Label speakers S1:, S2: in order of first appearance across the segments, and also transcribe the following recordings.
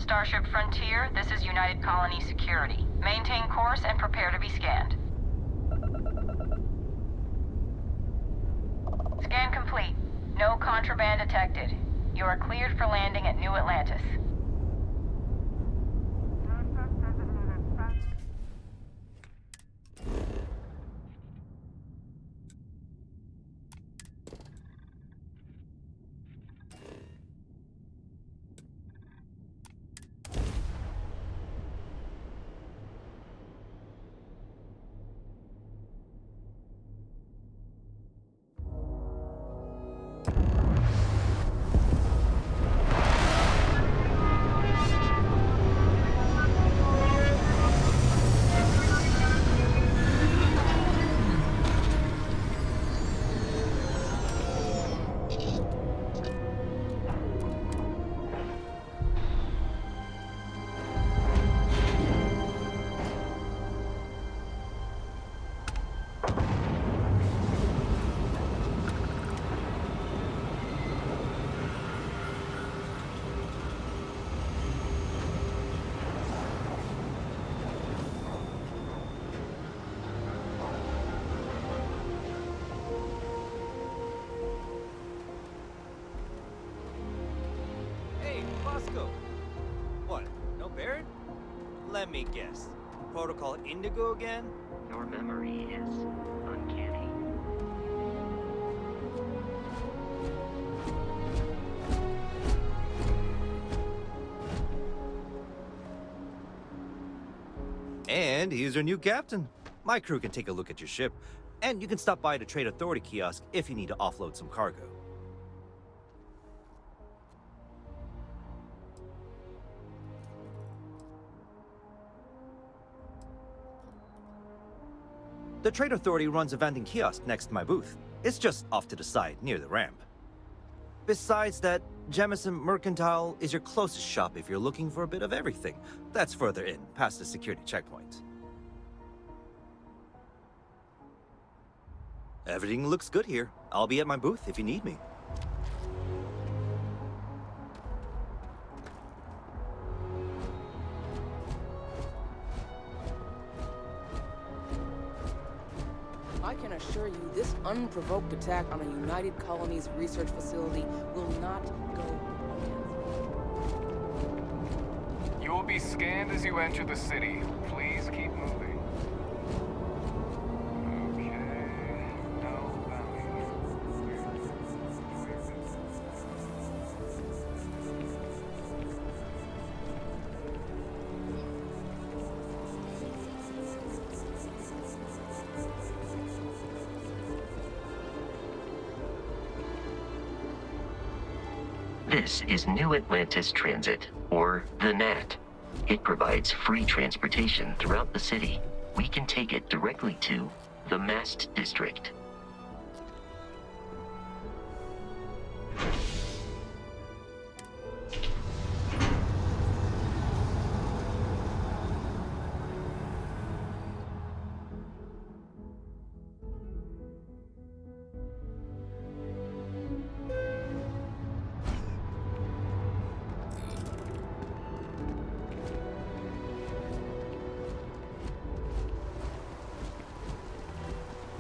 S1: Starship Frontier, this is United Colony Security. Maintain course and prepare to be scanned. Scan complete. No contraband detected. You are cleared for landing at New Atlantis.
S2: What? No Barrett? Let me guess. Protocol Indigo again?
S3: Your memory is uncanny.
S2: And he's your new captain. My crew can take a look at your ship, and you can stop by the Trade Authority kiosk if you need to offload some cargo. The Trade Authority runs a vending kiosk next to my booth. It's just off to the side, near the ramp. Besides that, Jemison Mercantile is your closest shop if you're looking for a bit of everything. That's further in, past the security checkpoint. Everything looks good here. I'll be at my booth if you need me.
S4: I can assure you, this unprovoked attack on a United Colonies research facility will not go unanswered.
S5: You will be scanned as you enter the city. Please keep moving. Okay. No bounty.
S3: This is New Atlantis Transit, or the NAT. It provides free transportation throughout the city. We can take it directly to the Mast District.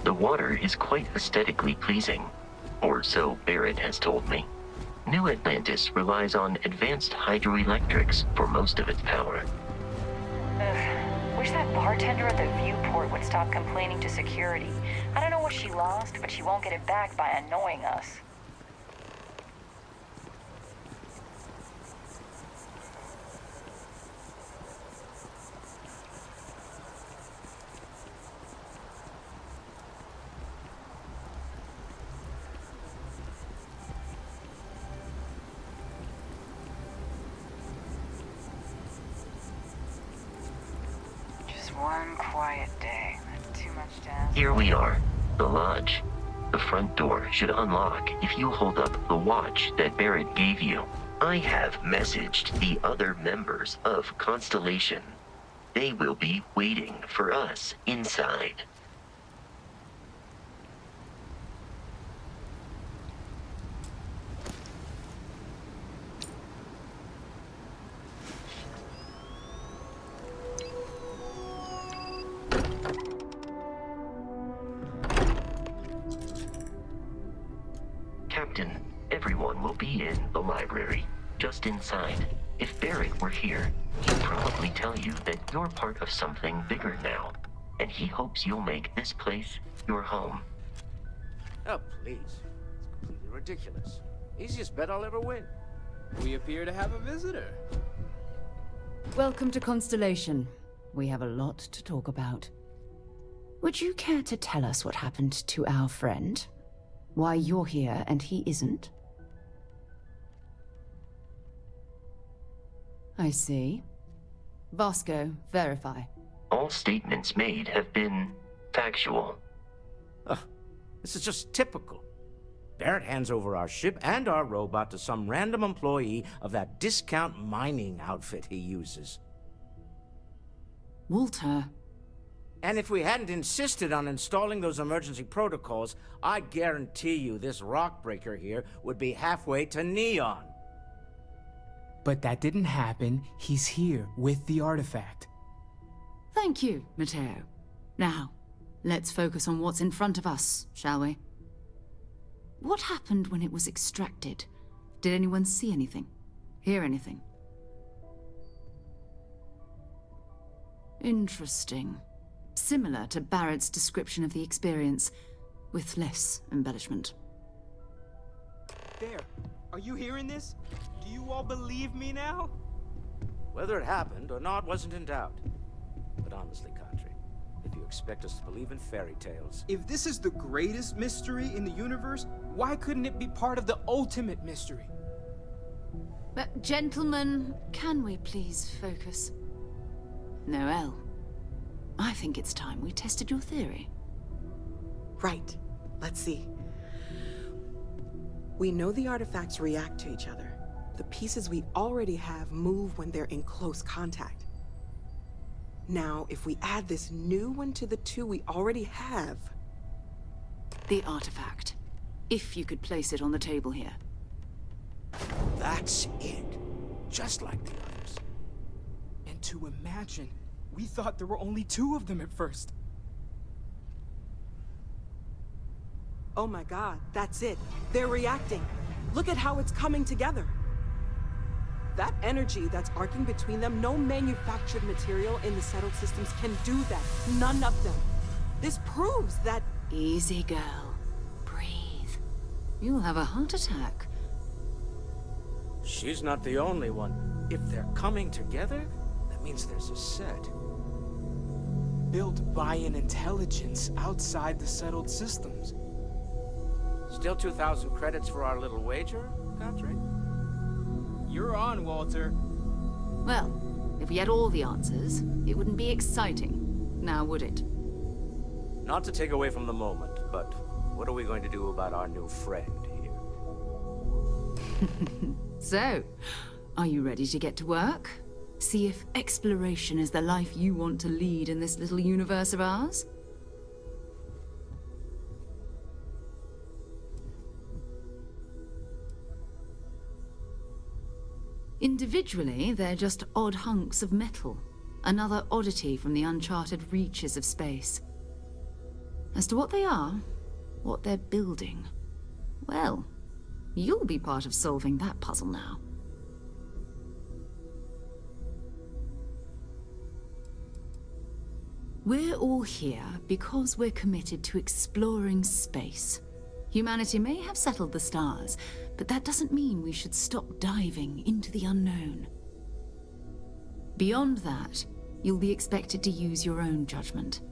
S3: The water is quite aesthetically pleasing, or so Barrett has told me. New Atlantis relies on advanced hydroelectrics for most of its power.
S1: Wish that bartender at the viewport would stop complaining to security. I don't know what she lost, but she won't get it back by annoying us. One quiet day. That's too much to ask.
S3: Here we are, the lodge. The front door should unlock if you hold up the watch that Barrett gave you. I have messaged the other members of Constellation. They will be waiting for us inside. just inside. If Barrett were here, he'd probably tell you that you're part of something bigger now, and he hopes you'll make this place your home.
S6: Oh, please. It's completely ridiculous. Easiest bet I'll ever win.
S7: We appear to have a visitor.
S8: Welcome to Constellation. We have a lot to talk about. Would you care to tell us what happened to our friend? Why you're here and he isn't? I see. Vasco, verify.
S3: All statements made have been factual.
S6: Ugh, this is just typical. Barrett hands over our ship and our robot to some random employee of that discount mining outfit he uses.
S8: Walter.
S6: And if we hadn't insisted on installing those emergency protocols, I guarantee you this rock breaker here would be halfway to Neon.
S7: But that didn't happen. He's here with the artifact.
S8: Thank you, Matteo. Now, let's focus on what's in front of us, shall we? What happened when it was extracted? Did anyone see anything? Hear anything? Interesting. Similar to Barrett's description of the experience, with less embellishment.
S7: There. Are you hearing this? Do you all believe me now?
S6: Whether it happened or not wasn't in doubt. But honestly, Kadri, if you expect us to believe in fairy tales...
S7: If this is the greatest mystery in the universe, why couldn't it be part of the ultimate mystery?
S8: But gentlemen, can we please focus? Noel, I think it's time we tested your theory.
S9: Right. Let's see. We know the artifacts react to each other. The pieces we already have move when they're in close contact. Now, if we add this new one to the two we already have...
S8: The artifact. If you could place it on the table here.
S6: That's it. Just like the others.
S7: And to imagine, we thought there were only 2 of them at first.
S9: Oh my god, that's it. They're reacting. Look at how it's coming together. That energy that's arcing between them, no manufactured material in the settled systems can do that. None of them. This proves that...
S8: Easy, girl. Breathe. You'll have a heart attack.
S6: She's not the only one. If they're coming together, that means there's a set.
S7: Built by an intelligence outside the settled systems.
S6: Still 2,000 credits for our little wager, Kadri?
S7: You're on, Walter.
S8: Well, if we had all the answers, it wouldn't be exciting. Now, would it?
S6: Not to take away from the moment, but what are we going to do about our new friend here?
S8: So, are you ready to get to work? See if exploration is the life you want to lead in this little universe of ours? Individually, they're just odd hunks of metal. Another oddity from the uncharted reaches of space. As to what they are, what they're building, well, you'll be part of solving that puzzle now. We're all here because we're committed to exploring space. Humanity may have settled the stars, but that doesn't mean we should stop diving into the unknown. Beyond that, you'll be expected to use your own judgment,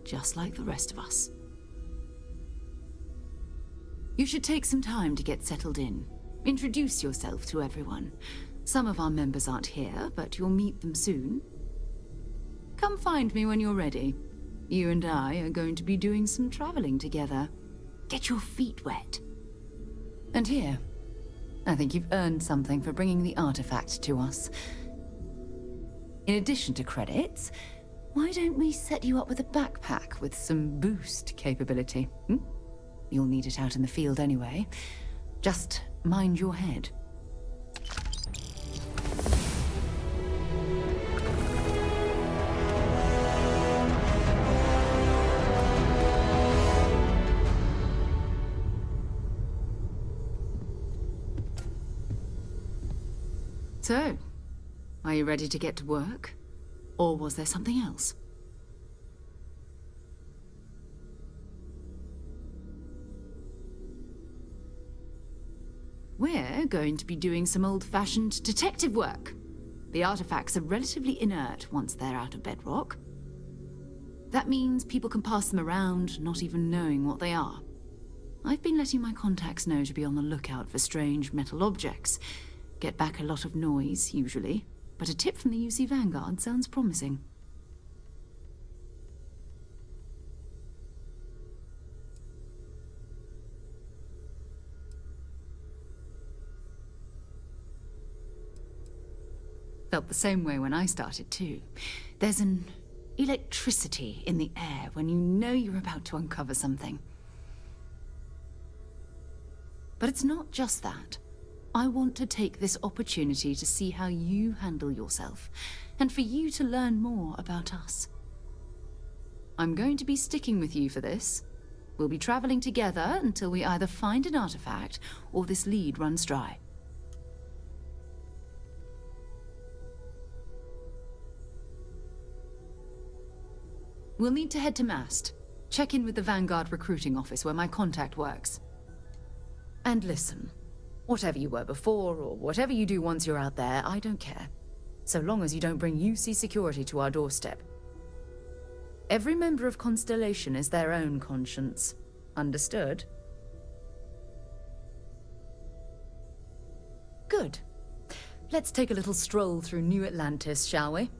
S8: just like the rest of us. You should take some time to get settled in. Introduce yourself to everyone. Some of our members aren't here, but you'll meet them soon. Come find me when you're ready. You and I are going to be doing some traveling together. Get your feet wet. And here, I think you've earned something for bringing the artifact to us. In addition to credits, why don't we set you up with a backpack with some boost capability? You'll need it out in the field anyway. Just mind your head. So, are you ready to get to work? Or was there something else? We're going to be doing some old-fashioned detective work. The artifacts are relatively inert once they're out of bedrock. That means people can pass them around, not even knowing what they are. I've been letting my contacts know to be on the lookout for strange metal objects. Get back a lot of noise, usually, but a tip from the UC Vanguard sounds promising. Felt the same way when I started, too. There's an electricity in the air when you know you're about to uncover something. But it's not just that. I want to take this opportunity to see how you handle yourself, and for you to learn more about us. I'm going to be sticking with you for this. We'll be traveling together until we either find an artifact or this lead runs dry. We'll need to head to Mast. Check in with the Vanguard recruiting office where my contact works. And listen, whatever you were before, or whatever you do once you're out there, I don't care. So long as you don't bring UC security to our doorstep. Every member of Constellation is their own conscience. Understood? Good. Let's take a little stroll through New Atlantis, shall we?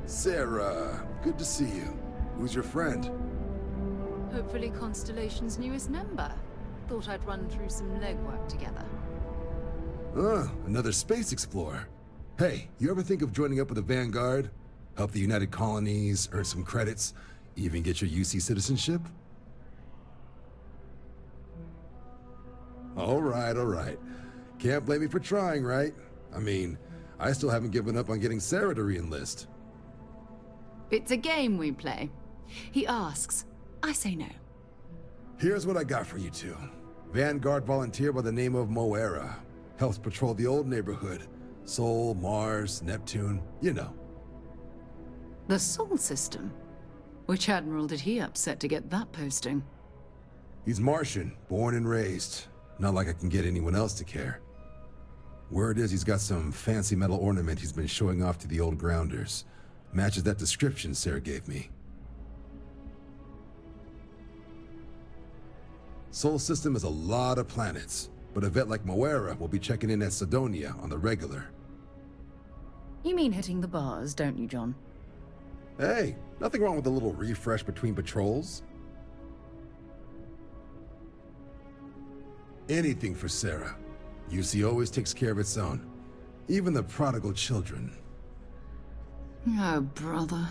S10: Sarah, good to see you. Who's your friend?
S8: Hopefully Constellation's newest member. Thought I'd run through some legwork together.
S10: Another space explorer. Hey, you ever think of joining up with the Vanguard? Help the United Colonies, earn some credits, even get your UC citizenship? All right. Can't blame me for trying, right? I mean, I still haven't given up on getting Sarah to re-enlist.
S8: It's a game we play. He asks, I say no.
S10: Here's what I got for you two. Vanguard volunteer by the name of Moera. Helps patrol the old neighborhood. Sol, Mars, Neptune, you know.
S8: The Sol system? Which admiral did he upset to get that posting?
S10: He's Martian, born and raised. Not like I can get anyone else to care. Word is he's got some fancy metal ornament he's been showing off to the old grounders. Matches that description Sarah gave me. Sol system is a lot of planets, but a vet like Moera will be checking in at Sidonia on the regular.
S8: You mean hitting the bars, don't you, John?
S10: Hey, nothing wrong with a little refresh between patrols. Anything for Sarah. UC always takes care of its own. Even the prodigal children.
S8: Oh, brother.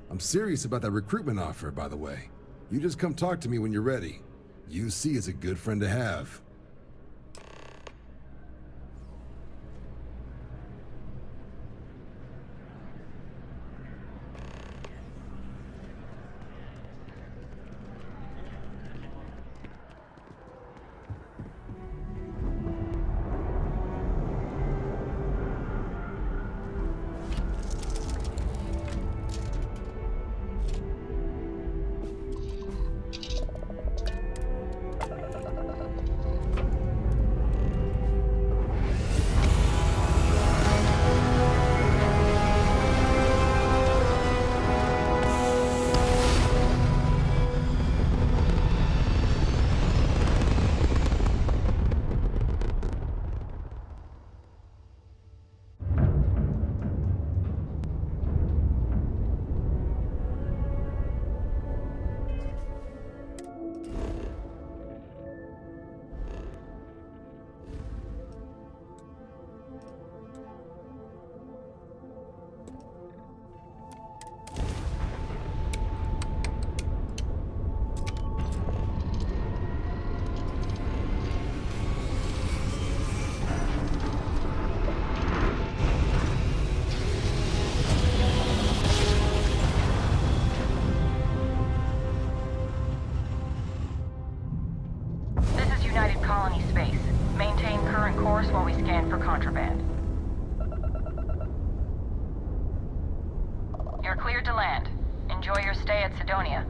S10: I'm serious about that recruitment offer, by the way. You just come talk to me when you're ready. UC is a good friend to have.
S1: any space. Maintain current course while we scan for contraband. You're cleared to land. Enjoy your stay at Sidonia.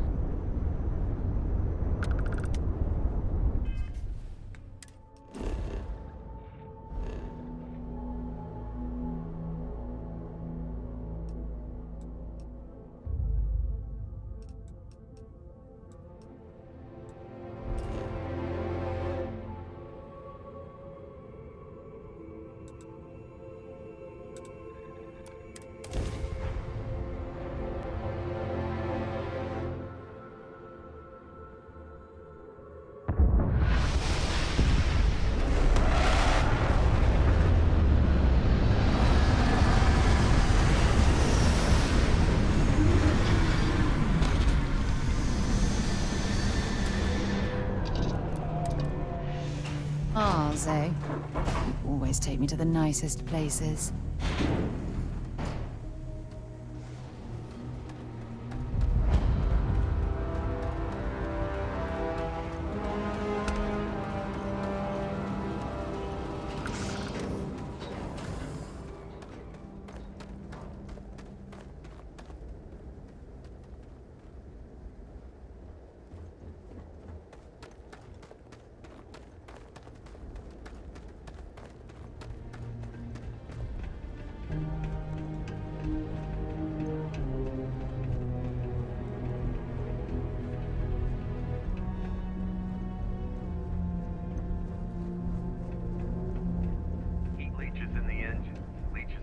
S8: Ah, Zay. You always take me to the nicest places.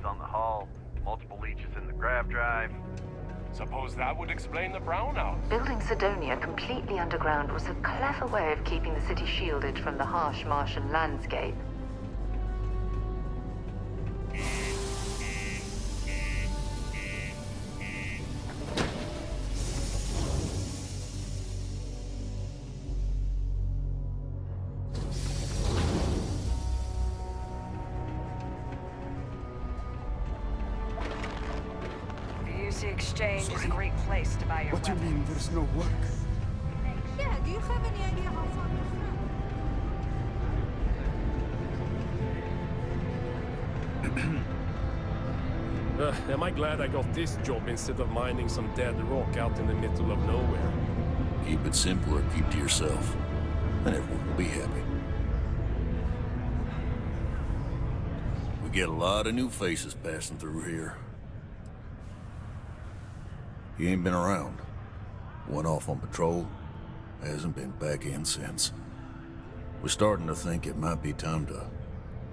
S11: on the hull, multiple leeches in the grav drive.
S5: Suppose that would explain the brownouts.
S1: Building Sidonia completely underground was a clever way of keeping the city shielded from the harsh Martian landscape.
S12: Exchange is a great place to buy your
S7: What do you mean there's no work?
S12: Yeah, do you have any idea how far you're from?
S13: Am I glad I got this job instead of mining some dead rock out in the middle of nowhere?
S14: Keep it simple or keep to yourself, and everyone will be happy. We get a lot of new faces passing through here. He ain't been around. Went off on patrol, hasn't been back in since. We're starting to think it might be time to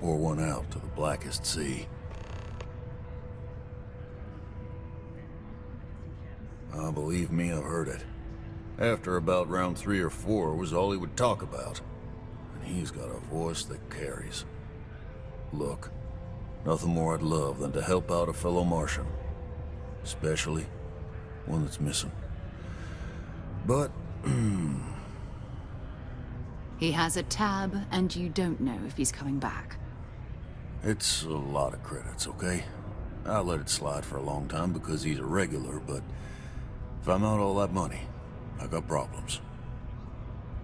S14: pour one out to the blackest sea. Believe me, I've heard it. After about round 3 or 4 was all he would talk about. And he's got a voice that carries. Look, nothing more I'd love than to help out a fellow Martian. Especially one that's missing. But,
S8: He has a tab, and you don't know if he's coming back.
S14: it's a lot of credits, okay? I let it slide for a long time because he's a regular, but if I'm out all that money, I got problems.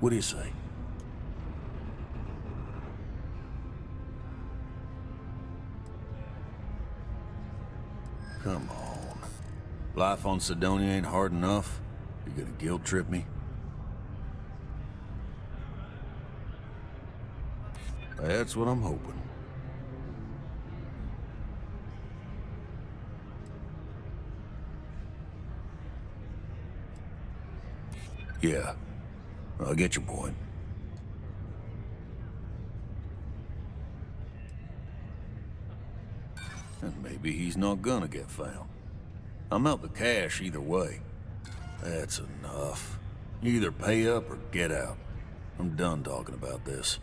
S14: What do you say? Come on. Life on Sidonia ain't hard enough. You gonna guilt trip me? That's what I'm hoping. Yeah, I get your point. And maybe he's not gonna get found. I'm out the cash either way. That's enough. You either pay up or get out. I'm done talking about this.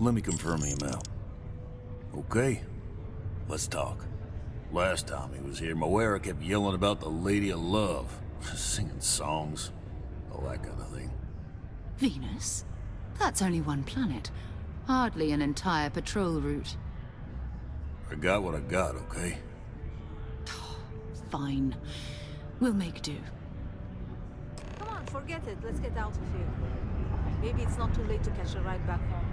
S14: Let me confirm the amount. Okay, let's talk. Last time he was here, Moera kept yelling about the Lady of Love, singing songs, all that kind of thing.
S8: Venus? That's only one planet. Hardly an entire patrol route.
S14: I got what I got, okay?
S8: Fine. We'll make do.
S15: Come on, forget it. Let's get out of here. Maybe it's not too late to catch a ride back home.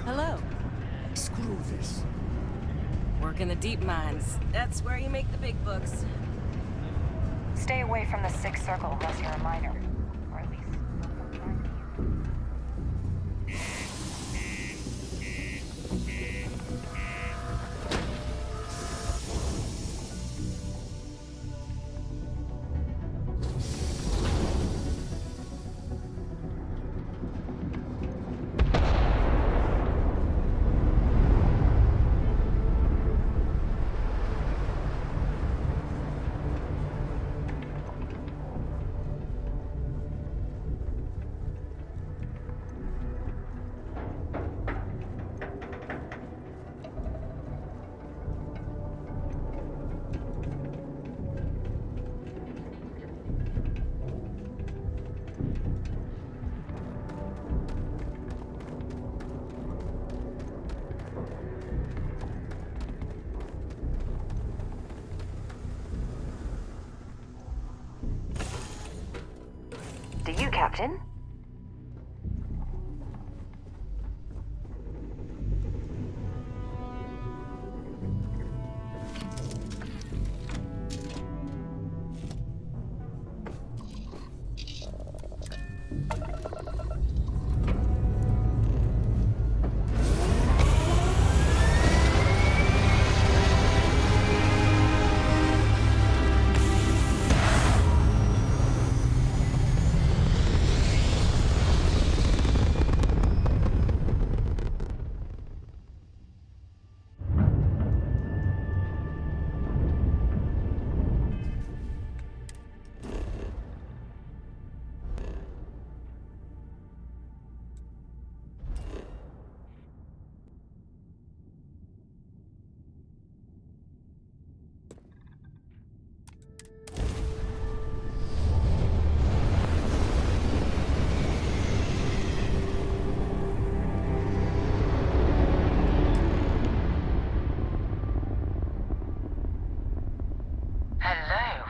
S4: Hello.
S7: Screw this.
S4: Work in the deep mines. That's where you make the big bucks.
S1: Stay away from the Sixth Circle unless you're a miner. Or at least... Do you, Captain?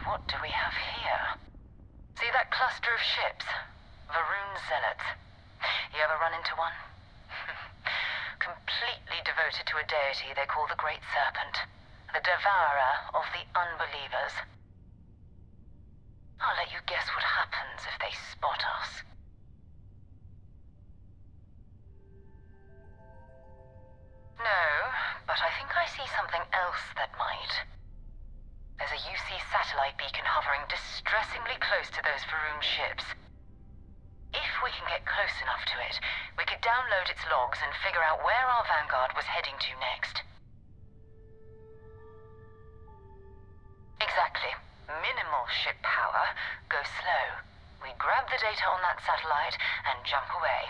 S1: What do we have here? See that cluster of ships? Varun Zealots. You ever run into one? Completely devoted to a deity they call the Great Serpent. The devourer of the unbelievers. I'll let you guess what happens if they spot us. No, but I think I see something else that might. There's a UC satellite beacon hovering distressingly close to those Varun ships. If we can get close enough to it, we could download its logs and figure out where our vanguard was heading to next. Exactly. Minimal ship power, go slow. We grab the data on that satellite and jump away.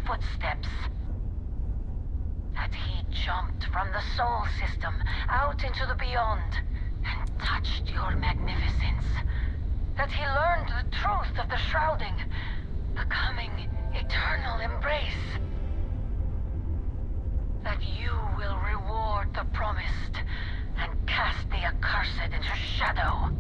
S1: Footsteps. That he jumped from the Sol system out into the beyond and touched your magnificence. That he learned the truth of the shrouding, the coming eternal embrace. That you will reward the promised and cast the accursed into shadow.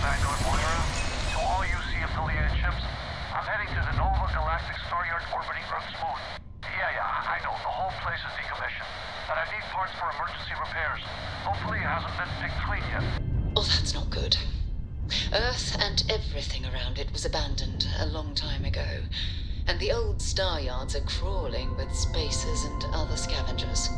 S11: Vanguard Moira. To all UC-affiliated ships, I'm heading to the Nova Galactic Star Yard orbiting Earth's moon. Yeah, I know. The whole place is decommissioned. But I need parts for emergency repairs. Hopefully it hasn't been picked clean yet.
S1: Oh, that's not good. Earth and everything around it was abandoned a long time ago. And the old star yards are crawling with spacers and other scavengers.